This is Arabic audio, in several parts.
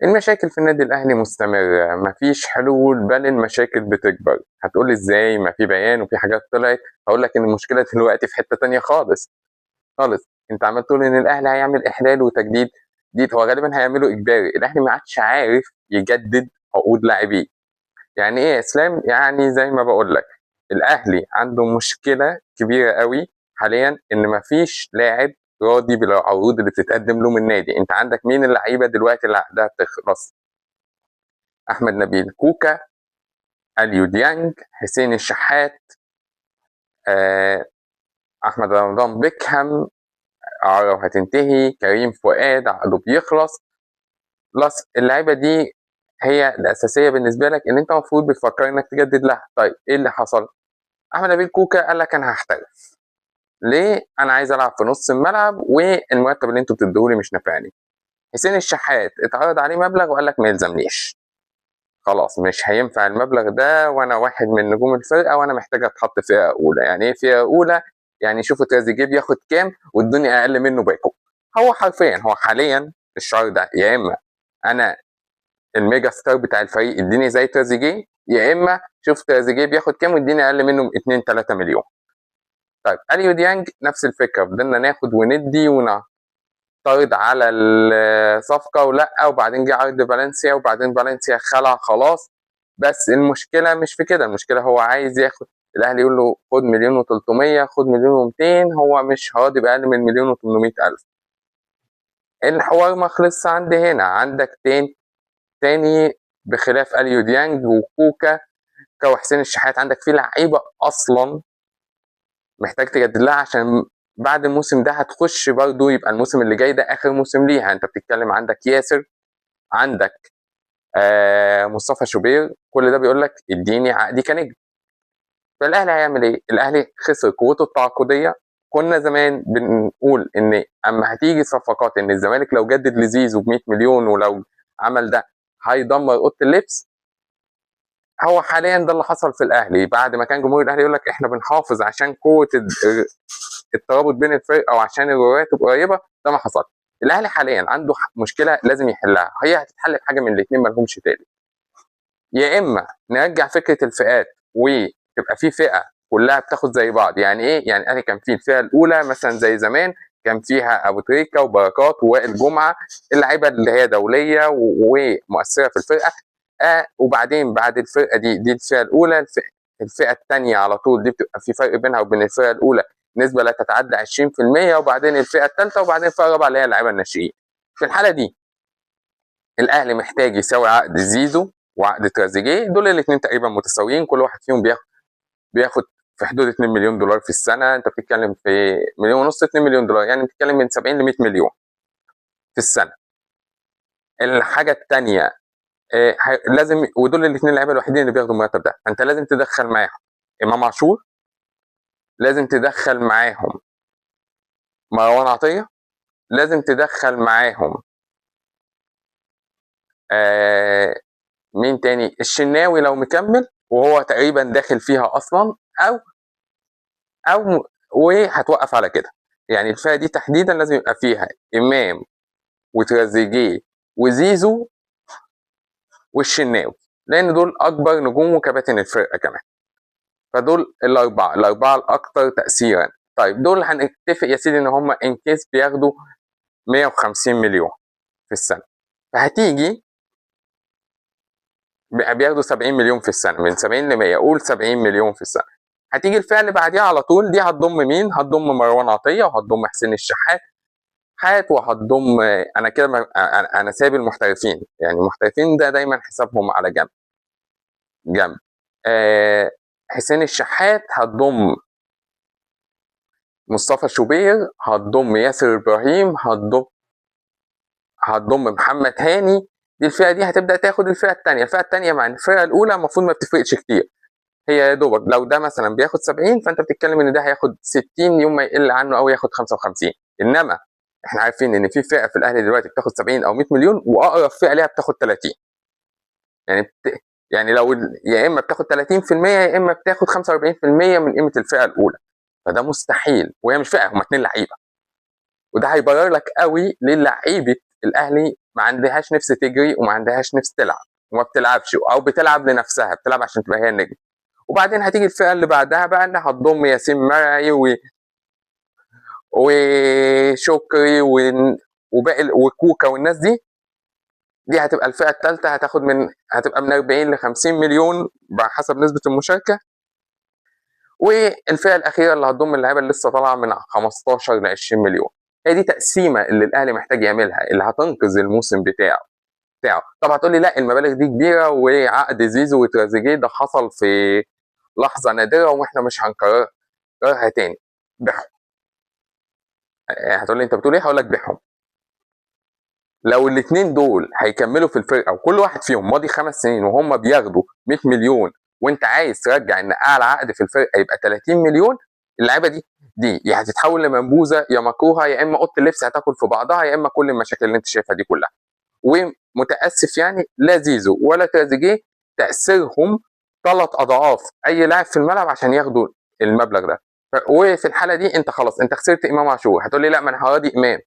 المشاكل في النادي الأهلي مستمرة، مفيش حلول بل المشاكل بتكبر. هتقول ازاي؟ ما في بيان وفي حاجات طلعت. هقول لك ان المشكلة دلوقتي في حتة تانية خالص خالص. انت عمال تقول ان الاهلي هيعمل احلال وتجديد. هو غالبا هيعمله اجباري. الاهلي ما عادش عارف يجدد عقود لاعبيه. يعني ايه يا اسلام؟ يعني زي ما بقول لك، الاهلي عنده مشكله كبيره قوي حاليا، ان مفيش لاعب راضي بالعروض اللي بتتقدم له من النادي. انت عندك مين اللعيبه دلوقتي اللي عقدها بتخلص؟ احمد نبيل كوكا، اليو ديانج، حسين الشحات، آه، احمد رمضان بيكهام، عقده هتنتهي، كريم فؤاد عقده بيخلص. بلس اللعيبه دي هي الاساسيه بالنسبه لك، ان انت المفروض بتفكر انك تجدد لها. طيب ايه اللي حصل؟ احمد نبيل كوكا قال لك انا هحترف. ليه؟ انا عايز العب في نص الملعب والمرتب اللي انتوا بتدوهولي مش نافعني. حسين الشحات اتعرض عليه مبلغ وقال لك ما يلزمنيش، خلاص مش هينفع المبلغ ده، وانا واحد من نجوم الفرقه وانا محتاج اتحط فرقه اولى. يعني ايه فرقه اولى؟ يعني شوفوا تريزيجيه بياخد كام والدنيا اقل منه باكو. هو حرفيا هو حاليا الشهر ده، يا اما انا الميجا ستار بتاع الفريق اديني زي تريزيجيه، يا اما شوف تريزيجيه بياخد كام واديني اقل منه 2 3 مليون. طيب اليو ديانج نفس الفكره، فضلنا ناخد وندي ونعترض على الصفقه ولا، وبعدين جه عرض فالنسيا وبعدين فالنسيا خلع خلاص. بس المشكله مش في كده، المشكله هو عايز ياخد. الاهلي يقول له خد مليون و300، خد مليون و200، هو مش راضي باقل من مليون و800 الف. الحوار ما خلصش عند هنا. عندك تاني بخلاف اليو ديانج وكوكا وحسين الشحات، عندك في لعيبه اصلا محتاج تجدد لها، عشان بعد الموسم ده هتخش برضه يبقى الموسم اللي جاي ده اخر موسم ليها. انت بتتكلم عندك ياسر، عندك مصطفى شوبير، كل ده بيقول لك اديني عقدي كنجم. فالاهلي هيعمل ايه؟ الاهلي خسر قوته التعاقديه. كنا زمان بنقول ان اما هتيجي صفقات ان الزمالك لو جدد لزيزو ب 100 مليون ولو عمل ده هيدمر اوضه اللبس. هو حاليا ده اللي حصل في الاهلي، بعد ما كان جمهور الاهلي يقول لك احنا بنحافظ عشان قوه الترابط بين الفرقه وعشان الرواتب قريبه. ده ما حصل. الاهلي حاليا عنده مشكله لازم يحلها، هي هتتحل بحاجه من الاثنين ما لهمش تالت. يا اما نرجع فكره الفئات وتبقى في فئه كلها بتاخد زي بعض. يعني ايه؟ يعني الاهلي كان فيه الفئه الاولى مثلا زي زمان، كان فيها ابو تريكه وبركات ووائل جمعه، اللعيبه اللي هي دوليه ومؤثره في الفرقه. وبعدين بعد الفرقه دي الفئه الاولى. الفئه الثانيه على طول دي بتبقى في فرق بينها وبين الفئه الاولى نسبه لا تتعدى 20%، وبعدين الفئه الثالثه، وبعدين الفئه الرابعه اللي هي اللعيبه الناشئين. في الحاله دي الاهلي محتاج يساوي عقد زيزو وعقد تريزيجيه. دول الاثنين تقريبا متساويين، كل واحد فيهم بياخد في حدود 2 مليون دولار في السنه. انت بتتكلم في مليون ونص 2 مليون دولار، يعني بتتكلم من 70 ل 100 مليون في السنه. الحاجه الثانيه لازم، ودول الاثنين اللعيبه الوحيدين اللي بياخدوا المرتب ده، فانت لازم تدخل معاهم امام عاشور، لازم تدخل معاهم مروان عطيه، لازم تدخل معاهم آه مين تاني، الشناوي لو مكمل وهو تقريبا داخل فيها اصلا، او وهتوقف على كده. يعني الفئه دي تحديدا لازم يبقى فيها امام وتريزيجيه وزيزو والشناوي، لان دول اكبر نجوم وكباتن الفرقه كمان. فدول الاربعه الاكثر تاثيرا. طيب دول هنتفق يا سيدي ان هم ان كيس بياخدوا 150 مليون في السنه، فهتيجي بياخدوا 70 مليون في السنه، من 70 ل 100 قول 70 مليون في السنه. هتيجي الفئه اللي بعديها على طول، دي هتضم مين؟ هتضم مروان عطيه وهتضم حسين الشحات وهتضم. انا كده انا سايب المحترفين، يعني المحترفين ده دايما حسابهم على جنب جنب. حسين الشحات هتضم مصطفى شوبير، هتضم ياسر ابراهيم، هتضم محمد هاني. دي الفئه دي هتبدا تاخد الفئه الثانيه. الفئه الثانيه مع الفئه الاولى المفروض ما بتفرقش كتير، هي يا دوبك لو ده مثلا بياخد 70 فانت بتتكلم ان ده هياخد 60 يوم ما يقل عنه او ياخد 55. انما احنا عارفين ان في فئه في الاهلي دلوقتي بتاخد 70 او 100 مليون، واقرب فئه ليها بتاخد 30. يعني يعني لو يا اما بتاخد 30% يا اما بتاخد 45% من قيمه الفئه الاولى. فده مستحيل، وهي مش فئه، هم اتنين لعيبه. وده هيبرر لك قوي ليه لعيبه الاهلي ما عندهاش نفس تجري وما عندهاش نفس تلعب وما بتلعبش، او بتلعب لنفسها، بتلعب عشان تبقى هي النجم. وبعدين هتيجي الفئه اللي بعدها بقى انها هتضم ياسين مرعي وشكري وباقي وكوكا والناس دي هتبقى الفئه الثالثه، هتبقى من 40 ل 50 مليون بحسب نسبه المشاركه. والفئه الاخيره اللي هتضم اللعيبه اللي لسه طالعه من 15 ل 20 مليون. هي دي تقسيمه اللي الاهلي محتاج يعملها، اللي هتنقذ الموسم بتاعه. طب هتقول لي لا المبالغ دي كبيره، وعقد زيزو وتريزيجيه ده حصل في لحظه نادره واحنا مش هنكررها تاني. بيعهم. هتقول لي انت بتقول ايه؟ هقول لك بيعهم. لو الاثنين دول هيكملوا في الفرقه وكل واحد فيهم ماضي 5 سنين وهم بياخدوا 100 مليون، وانت عايز ترجع ان اعلى عقد في الفرقه يبقى 30 مليون، اللعيبه دي يا هتتحول لمنبوذه يا مكروهه، يا اما اوضه اللبس هتاكل في بعضها، يا اما كل المشاكل اللي انت شايفها دي كلها. ومتاسف يعني لا زيزو ولا تريزيجيه تاثيرهم 3 اضعاف اي لاعب في الملعب عشان ياخدوا المبلغ ده. وفي الحاله دي انت خلاص انت خسرت امام عاشور. هتقول لي لا ما انا هراضي امام،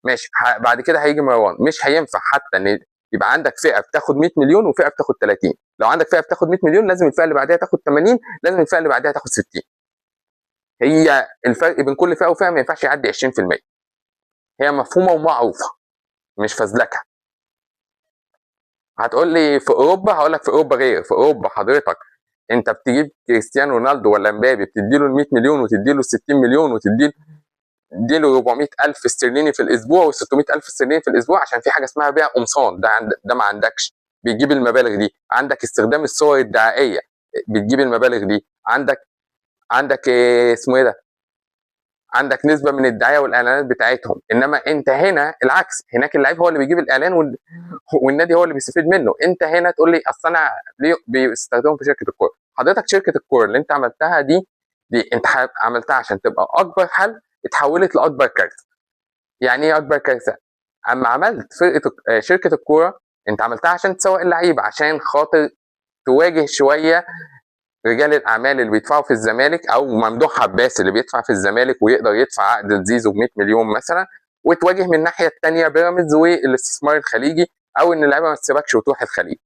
ماشي، بعد كده هيجي مروان. مش هينفع حتى ان يبقى عندك فئه بتاخد 100 مليون وفئه بتاخد 30. لو عندك فئه بتاخد 100 مليون لازم الفئه اللي بعدها تاخد 80، لازم الفئه اللي بعدها تاخد 60. هي الفرق بين كل فئه وفئه ما ينفعش يعدي 20%. هي مفهومه ومعروفه مش فزلكه. هتقول لي في اوروبا، هقول لك في اوروبا غير. في اوروبا حضرتك انت بتجيب كريستيانو رونالدو ولا مبابي بتديله ال 100 مليون وتديله ال 60 مليون وتديله 400,000 استرليني في الاسبوع و600,000 استرليني في الاسبوع، عشان في حاجه اسمها بيع قمصان. ده ما عندكش، بيجيب المبالغ دي. عندك استخدام الصور الدعائيه، بتجيب المبالغ دي. عندك اسمه ايه ده، عندك نسبه من الدعايه والاعلانات بتاعتهم. انما انت هنا العكس، هناك اللعيب هو اللي بيجيب الاعلان والنادي هو اللي بيستفيد منه. انت هنا تقول لي اصل انا ليه بيستخدمهم في شركه الكوره؟ حضرتك شركه الكوره اللي انت عملتها دي انت عملتها عشان تبقى اكبر حل، اتحولت لاكبر كارثه. يعني ايه اكبر كارثه؟ اما عملت شركه الكوره انت عملتها عشان تسوق اللعيبه، عشان خاطر تواجه شويه رجال الاعمال اللي بيدفعوا في الزمالك، او ممدوح عباس اللي بيدفع في الزمالك ويقدر يدفع عقد لزيزو ب 100 مليون مثلا، وتواجه من الناحيه الثانيه بيراميدز والاستثمار الخليجي، او ان اللعيبه ما تسيبكش وتروح الخليج.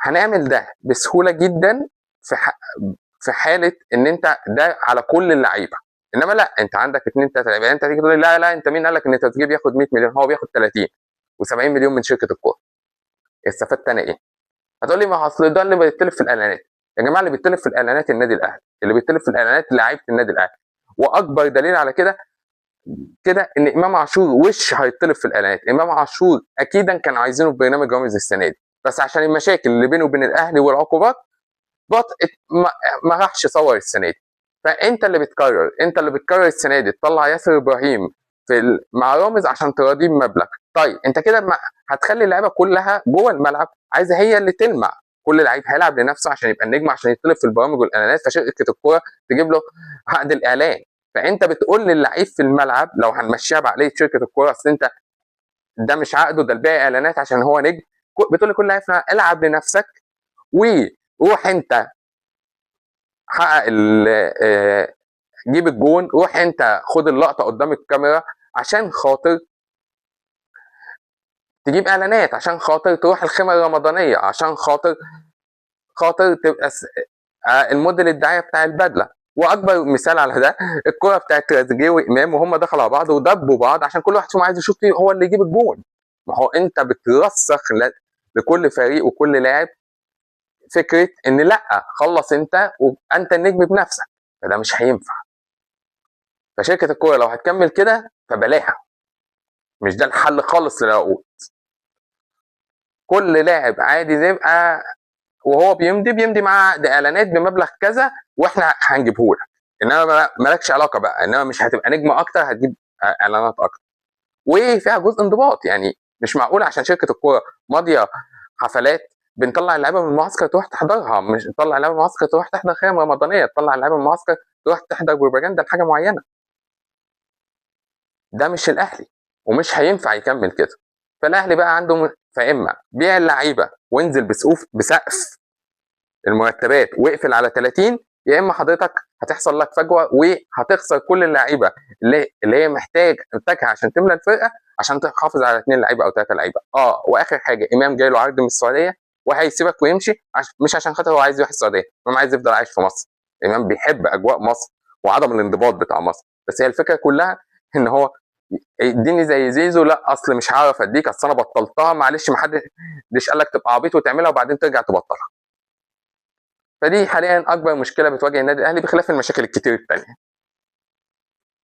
هنعمل ده بسهوله جدا في حاله ان انت ده على كل اللعيبه. انما لا، انت عندك 2 3 لعيبه، انت تيجي تقول لي لا انت مين قال لك ان تريزيجيه بياخد 100 مليون؟ هو بياخد 30 و70 مليون من شركه الكوره. استفدت انا ايه؟ هتقول لي ما هو اصل ده اللي بيتطلب في الاعلانات. يا جماعه اللي بيتطلب في الاعلانات النادي الاهلي، اللي بيتطلب في الاعلانات لعيبه النادي الاهلي. واكبر دليل على كده ان امام عاشور وش هيتطلب في الاعلانات. امام عاشور اكيدا كانوا عايزينه في برنامج رامز السنه دي، بس عشان المشاكل اللي بينه وبين الاهلي والعقوبات ما راحش صور السنه دي. فانت اللي بتقرر السنه دي تطلع ياسر ابراهيم مع رامز عشان تراضيه بمبلغ. طيب انت كده هتخلي اللعيبه كلها جوه الملعب عايزه هي اللي تلمع. كل لعيب هيلعب لنفسه عشان يبقى النجم، عشان يطلب في البرامج والاعلانات، فشركه الكوره تجيب له عقد الاعلان. فانت بتقول للعيب في الملعب لو هنمشيها بعقليه شركه الكوره، اصل انت ده مش عقده، ده البيع اعلانات عشان هو نجم. بتقول لكل لعيب العب لنفسك وروح انت حقق جيب الجون، روح انت خد اللقطه قدام الكاميرا عشان خاطر تجيب اعلانات، عشان خاطر تروح الخيمه الرمضانيه، عشان خاطر تبقى الموديل الدعايه بتاع البدله. واكبر مثال على ده الكره بتاعت تريزيجيه وامام، وهم دخلوا على بعض ودبوا بعض عشان كل واحد فيهم عايز يشوف هو اللي يجيب الجون. ما هو انت بترسخ لكل فريق وكل لاعب فكره ان لا خلص انت وانت النجم بنفسك، فده مش هينفع. فشركه الكوره لو هتكمل كده فبلاها، مش ده الحل خالص للعقود. كل لاعب عادي يبقى وهو بيمضي معاه عقد اعلانات بمبلغ كذا واحنا هنجيبه لك، انما مالكش علاقه بقى، انما مش هتبقى نجم اكتر، هتجيب اعلانات اكتر. وفيها جزء انضباط، يعني مش معقول عشان شركه الكوره ماضيه حفلات بنطلع اللعيبه من المعسكر تروح تحضرها، مش نطلع اللعيبه من المعسكر تروح تحضر خيام رمضانيه، تطلع اللعيبه من المعسكر تروح تحضر بروباجندا لحاجه معينه. ده مش الاهلي ومش هينفع يكمل كده. فالاهلي بقى عنده فاما بيع اللعيبه وانزل بسقف المرتبات واقفل على 30، يا اما حضرتك هتحصل لك فجوه وهتخسر كل اللعيبه اللي هي محتاجها عشان تملى الفرقه، عشان تحافظ على 2 لعيبه او 3 لعيبه. واخر حاجه، امام جاي له عرض من السعوديه وهيسيبك ويمشي مش عشان خاطر هو عايز يروح السعوديه، امام عايز يفضل عايش في مصر. امام بيحب اجواء مصر وعدم الانضباط بتاع مصر، بس هي الفكره كلها ان هو اديني زي زيزو، لا اصل مش هعرف اديك، اصل انا بطلتها، معلش ما حدش قال لك تبقى عبيط وتعملها وبعدين ترجع تبطلها. فدي حاليا اكبر مشكله بتواجه النادي الاهلي بخلاف المشاكل الكتير الثانيه.